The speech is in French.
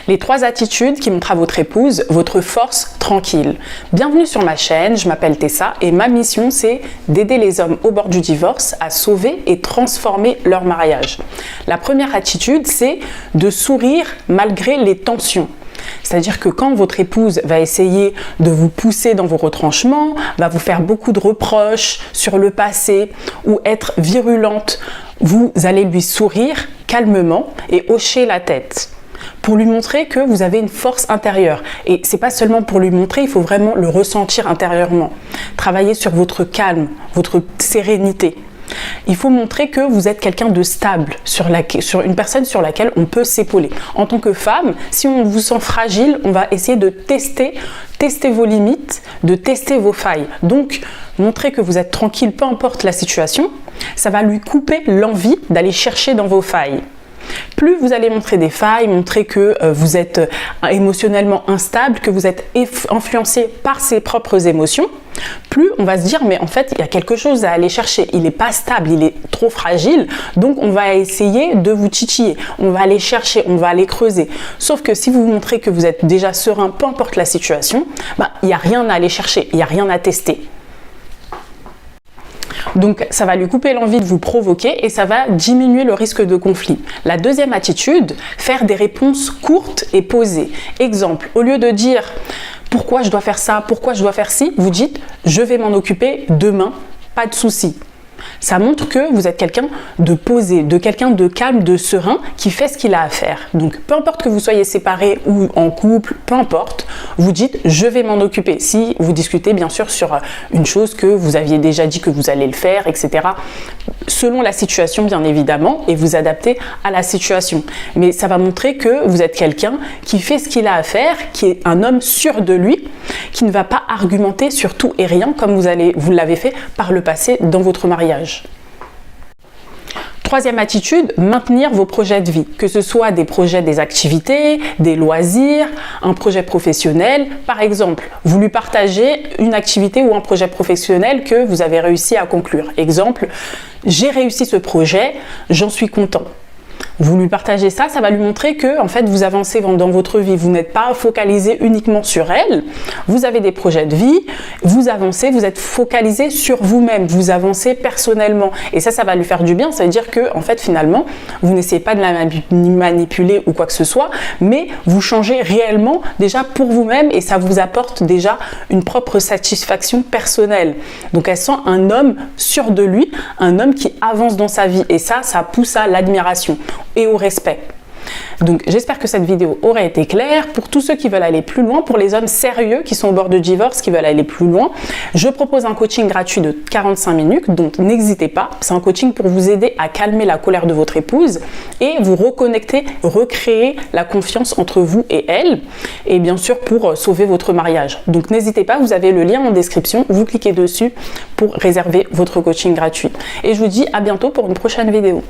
Les 3 attitudes qui montrent à votre épouse votre force tranquille. Bienvenue sur ma chaîne, je m'appelle Tessa et ma mission c'est d'aider les hommes au bord du divorce à sauver et transformer leur mariage. La première attitude, c'est de sourire malgré les tensions. C'est-à-dire que quand votre épouse va essayer de vous pousser dans vos retranchements, va vous faire beaucoup de reproches sur le passé ou être virulente, vous allez lui sourire calmement et hocher la tête pour lui montrer que vous avez une force intérieure. Et c'est pas seulement pour lui montrer, il faut vraiment le ressentir intérieurement. Travailler sur votre calme, votre sérénité. Il faut montrer que vous êtes quelqu'un de stable, sur une personne sur laquelle on peut s'épauler. En tant que femme, si on vous sent fragile, on va essayer de tester vos limites, de tester vos failles. Donc, montrer que vous êtes tranquille, peu importe la situation, ça va lui couper l'envie d'aller chercher dans vos failles. Plus vous allez montrer des failles, montrer que vous êtes émotionnellement instable, que vous êtes influencé par ses propres émotions, plus on va se dire mais en fait il y a quelque chose à aller chercher, il n'est pas stable, il est trop fragile, donc on va essayer de vous titiller, on va aller chercher, on va aller creuser. Sauf que si vous montrez que vous êtes déjà serein, peu importe la situation, il n'y a rien à aller chercher, il n'y a rien à tester. Donc ça va lui couper l'envie de vous provoquer et ça va diminuer le risque de conflit. La deuxième attitude, faire des réponses courtes et posées. Exemple, au lieu de dire « pourquoi je dois faire ça, pourquoi je dois faire ci », vous dites « je vais m'en occuper demain, pas de souci ». Ça montre que vous êtes quelqu'un de posé, de quelqu'un de calme, de serein, qui fait ce qu'il a à faire. Donc, peu importe que vous soyez séparés ou en couple, peu importe, vous dites « je vais m'en occuper ». Si vous discutez bien sûr sur une chose que vous aviez déjà dit que vous allez le faire, etc. Selon la situation, bien évidemment, et vous adaptez à la situation. Mais ça va montrer que vous êtes quelqu'un qui fait ce qu'il a à faire, qui est un homme sûr de lui, qui ne va pas argumenter sur tout et rien comme vous l'avez fait par le passé dans votre mariage. Troisième attitude, maintenir vos projets de vie, que ce soit des projets, des activités, des loisirs, un projet professionnel. Par exemple, vous lui partagez une activité ou un projet professionnel que vous avez réussi à conclure. Exemple, j'ai réussi ce projet, j'en suis content. Vous lui partagez ça, ça va lui montrer que en fait vous avancez dans votre vie, vous n'êtes pas focalisé uniquement sur elle, vous avez des projets de vie, vous avancez, vous êtes focalisé sur vous-même, vous avancez personnellement et ça va lui faire du bien, ça veut dire que en fait finalement vous n'essayez pas de la manipuler ou quoi que ce soit, mais vous changez réellement déjà pour vous-même et ça vous apporte déjà une propre satisfaction personnelle. Donc elle sent un homme sûr de lui, un homme qui avance dans sa vie et ça pousse à l'admiration et au respect. Donc j'espère que cette vidéo aura été claire. Pour tous ceux qui veulent aller plus loin, pour les hommes sérieux qui sont au bord de divorce, qui veulent aller plus loin, je propose un coaching gratuit de 45 minutes, donc n'hésitez pas. C'est un coaching pour vous aider à calmer la colère de votre épouse et vous reconnecter, recréer la confiance entre vous et elle, et bien sûr pour sauver votre mariage. Donc n'hésitez pas, vous avez le lien en description, vous cliquez dessus pour réserver votre coaching gratuit. Et je vous dis à bientôt pour une prochaine vidéo.